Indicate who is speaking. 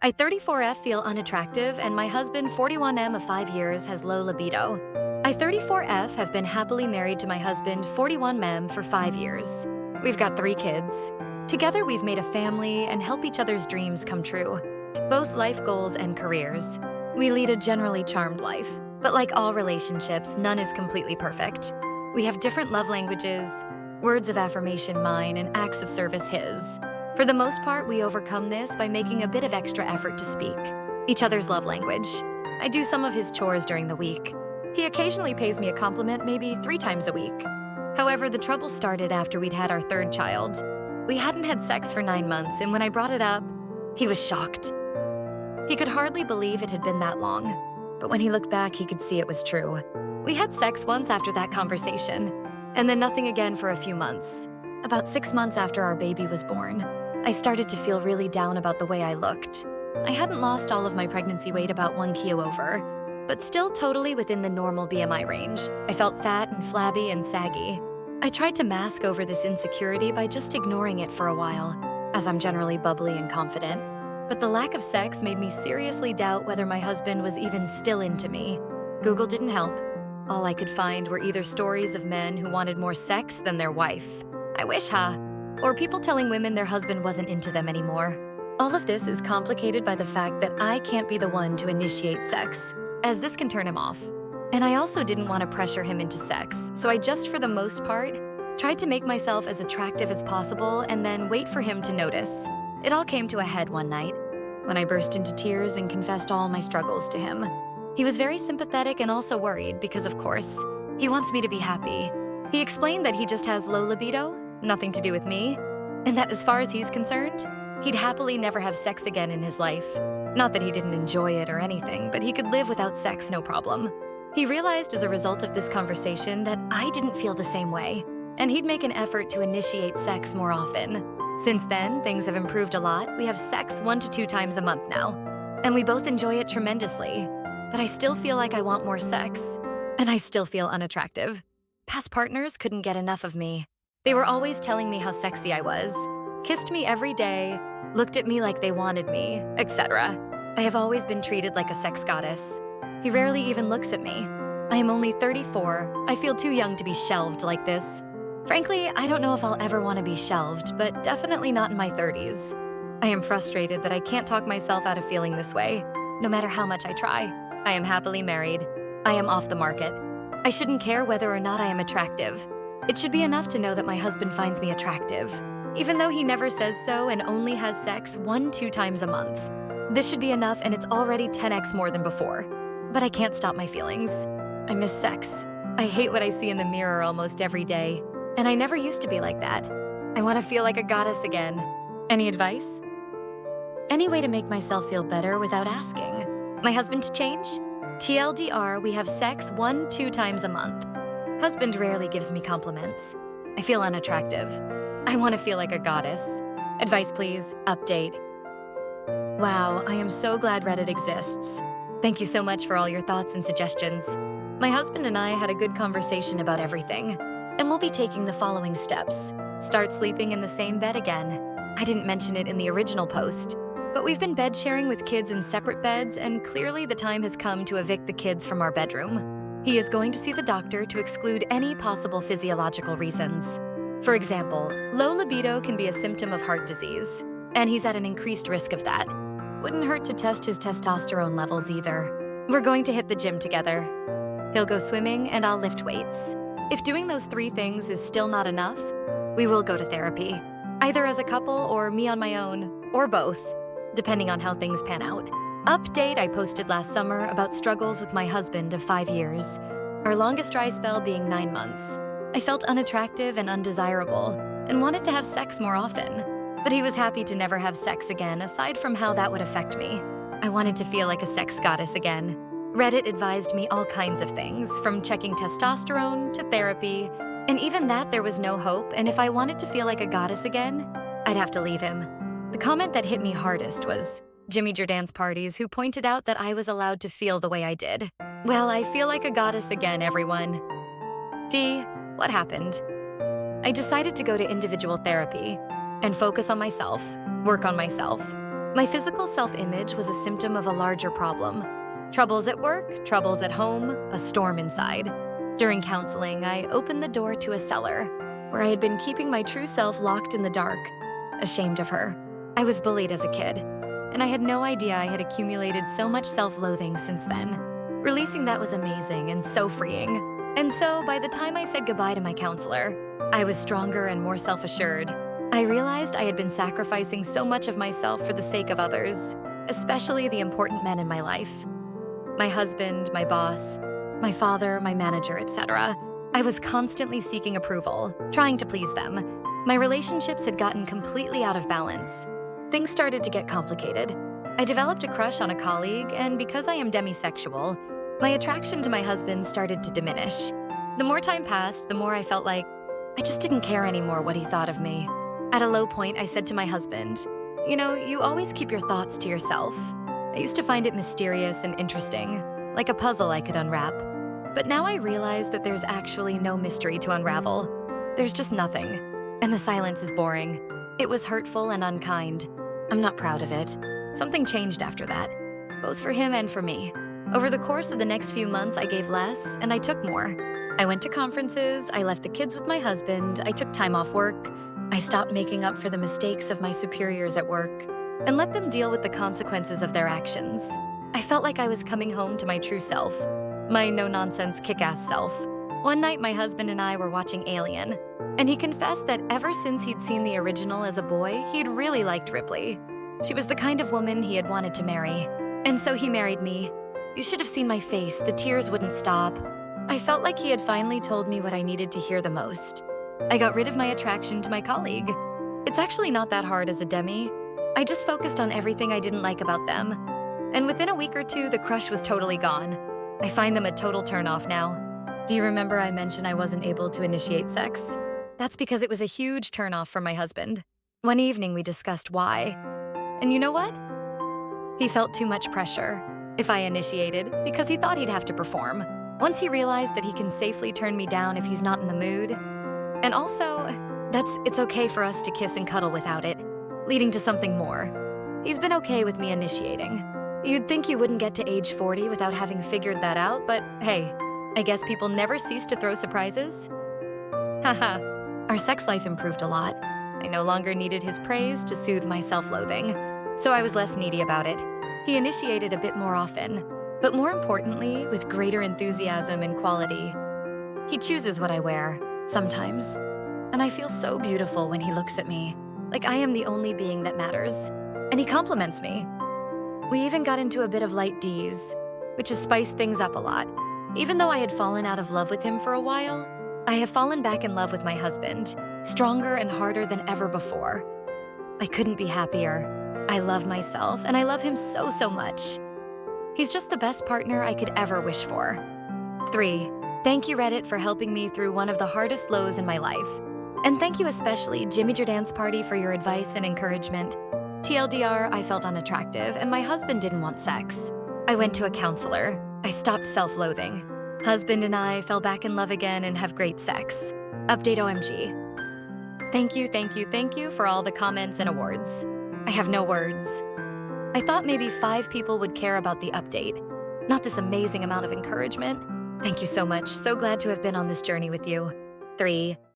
Speaker 1: I 34F feel unattractive, and my husband 41M of 5 years has low libido. I 34F have been happily married to my husband 41M for 5 years. We've got 3 kids. Together we've made a family and help each other's dreams come true, both life goals and careers. We lead a generally charmed life, but like all relationships, none is completely perfect. We have different love languages, words of affirmation mine, and acts of service his. For the most part, we overcome this by making a bit of extra effort to speak each other's love language. I do some of his chores during the week. He occasionally pays me a compliment maybe 3 times a week. However, the trouble started after we'd had our 3rd child. We hadn't had sex for 9 months, and when I brought it up, he was shocked. He could hardly believe it had been that long, but when he looked back, he could see it was true. We had sex once after that conversation, and then nothing again for a few months. About 6 months after our baby was born, I started to feel really down about the way I looked. I hadn't lost all of my pregnancy weight, about 1 kilo over, but still totally within the normal BMI range. I felt fat and flabby and saggy. I tried to mask over this insecurity by just ignoring it for a while, as I'm generally bubbly and confident. But the lack of sex made me seriously doubt whether my husband was even still into me. Google didn't help. All I could find were either stories of men who wanted more sex than their wife. I wish, huh? Or people telling women their husband wasn't into them anymore. All of this is complicated by the fact that I can't be the one to initiate sex, as this can turn him off. And I also didn't want to pressure him into sex, so I just, for the most part, tried to make myself as attractive as possible and then wait for him to notice. It all came to a head one night, when I burst into tears and confessed all my struggles to him. He was very sympathetic and also worried because, of course, he wants me to be happy. He explained that he just has low libido, nothing to do with me, and that as far as he's concerned, he'd happily never have sex again in his life. Not that he didn't enjoy it or anything, but he could live without sex no problem. He realized as a result of this conversation that I didn't feel the same way, and he'd make an effort to initiate sex more often. Since then, things have improved a lot. We have sex 1 to 2 times a month now, and we both enjoy it tremendously. But I still feel like I want more sex, and I still feel unattractive. Past partners couldn't get enough of me. They were always telling me how sexy I was, kissed me every day, looked at me like they wanted me, etc. I have always been treated like a sex goddess. He rarely even looks at me. I am only 34. I feel too young to be shelved like this. Frankly, I don't know if I'll ever want to be shelved, but definitely not in my 30s. I am frustrated that I can't talk myself out of feeling this way, no matter how much I try. I am happily married. I am off the market. I shouldn't care whether or not I am attractive. It should be enough to know that my husband finds me attractive, even though he never says so and only has sex 1-2 times a month. This should be enough, and it's already 10x more than before. But I can't stop my feelings. I miss sex. I hate what I see in the mirror almost every day, and I never used to be like that. I want to feel like a goddess again. Any advice? Any way to make myself feel better without asking? My husband to change? TLDR, we have sex 1-2 times a month. Husband rarely gives me compliments. I feel unattractive. I want to feel like a goddess. Advice, please. Update. Wow, I am so glad Reddit exists. Thank you so much for all your thoughts and suggestions. My husband and I had a good conversation about everything, and we'll be taking the following steps. Start sleeping in the same bed again. I didn't mention it in the original post, but we've been bed sharing with kids in separate beds, and clearly the time has come to evict the kids from our bedroom. He is going to see the doctor to exclude any possible physiological reasons. For example, low libido can be a symptom of heart disease, and he's at an increased risk of that. Wouldn't hurt to test his testosterone levels either. We're going to hit the gym together. He'll go swimming and I'll lift weights. If doing those 3 things is still not enough, we will go to therapy, either as a couple or me on my own, or both, depending on how things pan out. Update I posted last summer about struggles with my husband of 5 years, our longest dry spell being 9 months. I felt unattractive and undesirable and wanted to have sex more often, but he was happy to never have sex again aside from how that would affect me. I wanted to feel like a sex goddess again. Reddit advised me all kinds of things, from checking testosterone to therapy, and even that there was no hope, and if I wanted to feel like a goddess again, I'd have to leave him. The comment that hit me hardest was Jimmy Jordan's parties, who pointed out that I was allowed to feel the way I did. Well, I feel like a goddess again, everyone. D, what happened? I decided to go to individual therapy and focus on myself, work on myself. My physical self-image was a symptom of a larger problem. Troubles at work, troubles at home, a storm inside. During counseling, I opened the door to a cellar where I had been keeping my true self locked in the dark, ashamed of her. I was bullied as a kid, and I had no idea I had accumulated so much self-loathing since then. Releasing that was amazing and so freeing. And so, by the time I said goodbye to my counselor, I was stronger and more self-assured. I realized I had been sacrificing so much of myself for the sake of others, especially the important men in my life. My husband, my boss, my father, my manager, etc. I was constantly seeking approval, trying to please them. My relationships had gotten completely out of balance. Things started to get complicated. I developed a crush on a colleague, and because I am demisexual, my attraction to my husband started to diminish. The more time passed, the more I felt like I just didn't care anymore what he thought of me. At a low point, I said to my husband, you always keep your thoughts to yourself. I used to find it mysterious and interesting, like a puzzle I could unwrap. But now I realize that there's actually no mystery to unravel. There's just nothing, and the silence is boring. It was hurtful and unkind. I'm not proud of it. Something changed after that, both for him and for me. Over the course of the next few months, I gave less, and I took more. I went to conferences, I left the kids with my husband, I took time off work, I stopped making up for the mistakes of my superiors at work, and let them deal with the consequences of their actions. I felt like I was coming home to my true self, my no-nonsense kick-ass self. One night, my husband and I were watching Alien, and he confessed that ever since he'd seen the original as a boy, he'd really liked Ripley. She was the kind of woman he had wanted to marry. And so he married me. You should have seen my face, the tears wouldn't stop. I felt like he had finally told me what I needed to hear the most. I got rid of my attraction to my colleague. It's actually not that hard as a demi. I just focused on everything I didn't like about them. And within a week or two, the crush was totally gone. I find them a total turnoff now. Do you remember I mentioned I wasn't able to initiate sex? That's because it was a huge turnoff for my husband. One evening we discussed why. And you know what? He felt too much pressure if I initiated because he thought he'd have to perform. Once he realized that he can safely turn me down if he's not in the mood. And also, it's okay for us to kiss and cuddle without it, leading to something more. He's been okay with me initiating. You'd think you wouldn't get to age 40 without having figured that out, but hey, I guess people never cease to throw surprises. Haha, our sex life improved a lot. I no longer needed his praise to soothe my self-loathing, so I was less needy about it. He initiated a bit more often, but more importantly, with greater enthusiasm and quality. He chooses what I wear, sometimes, and I feel so beautiful when he looks at me, like I am the only being that matters, and he compliments me. We even got into a bit of light D's, which has spiced things up a lot. Even though I had fallen out of love with him for a while, I have fallen back in love with my husband, stronger and harder than ever before. I couldn't be happier. I love myself, and I love him so, so much. He's just the best partner I could ever wish for. 3. Thank you, Reddit, for helping me through one of the hardest lows in my life. And thank you especially, Jimmy Your Dance Party, for your advice and encouragement. TLDR, I felt unattractive, and my husband didn't want sex. I went to a counselor. I stopped self-loathing. Husband and I fell back in love again and have great sex. Update OMG. Thank you for all the comments and awards. I have no words. I thought maybe 5 people would care about the update, not this amazing amount of encouragement. Thank you so much. So glad to have been on this journey with you. 3.